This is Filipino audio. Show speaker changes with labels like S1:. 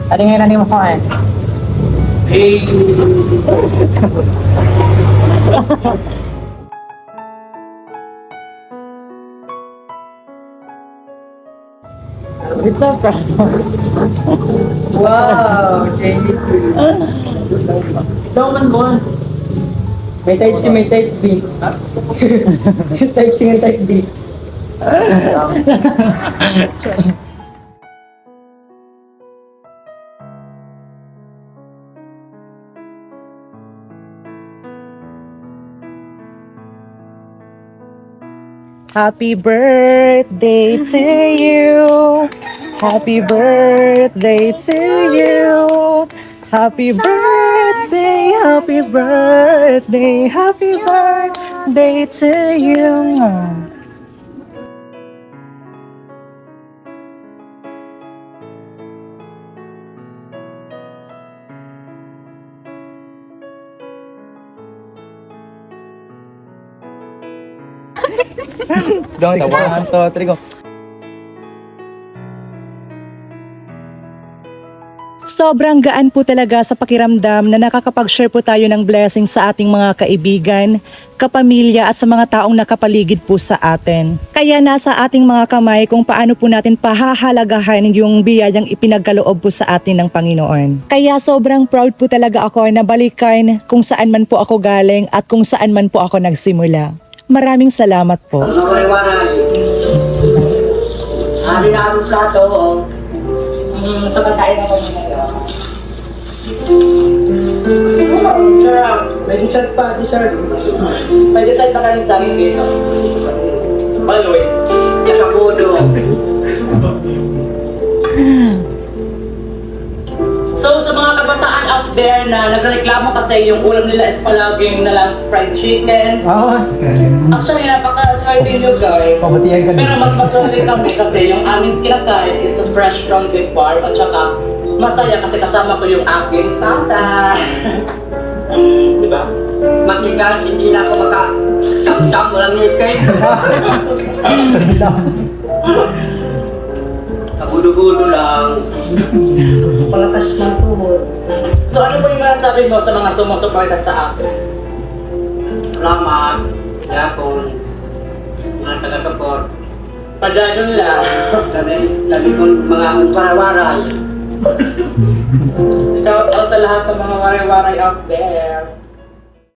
S1: Ano nga nani mo ko eh?
S2: Hey!
S1: It's a
S2: Wow! Thank you.
S1: Doman mo.
S2: May type C, may type B. Type C and type B.
S1: Happy birthday to you. Happy birthday to you. Happy birthday, happy birthday, happy birthday to you.
S3: Doon, tawanan to, Trigo.
S1: Sobrang gaan po talaga sa pakiramdam na nakakapag-share po tayo ng blessing sa ating mga kaibigan, kapamilya at sa mga taong nakapaligid po sa atin. Kaya nasa ating mga kamay kung paano po natin pahahalagahan yung biyayang ipinagkaloob po sa atin ng Panginoon. Kaya sobrang proud po talaga ako na balikan kung saan man po ako galing at kung saan man po ako nagsimula. Maraming salamat po.
S2: Wari-wari. Ari na ang plato, oh. Sa pagkain ako ngayon. Sarap. May dessert pa, dessert. May dessert pa kanin sa akin dito. Baloy. Yakabudo. So sa mga kabataan out there na nagreklamo kasi yung ulam nila is palaging na lang fried chicken. Actually, napaka-swerte nyo guys.
S3: Pabatihan ka
S2: Pero mas maswerte kami kasi yung aming kinakain is fresh from the farm at saka masaya kasi kasama ko yung aking tata. Di ba? Makikan, hindi na ako maka-cham-cham, walang ngipin. Kagulo-gulo lang. Palakas ng tuhod. So ano po yung masasabi mo sa mga sumusuporta sa akin? Salamat. Yapon. Mga taga-support. Padadon lang. Lagi kong mga waray-waray. Shout out sa lahat ng mga waray-waray out there.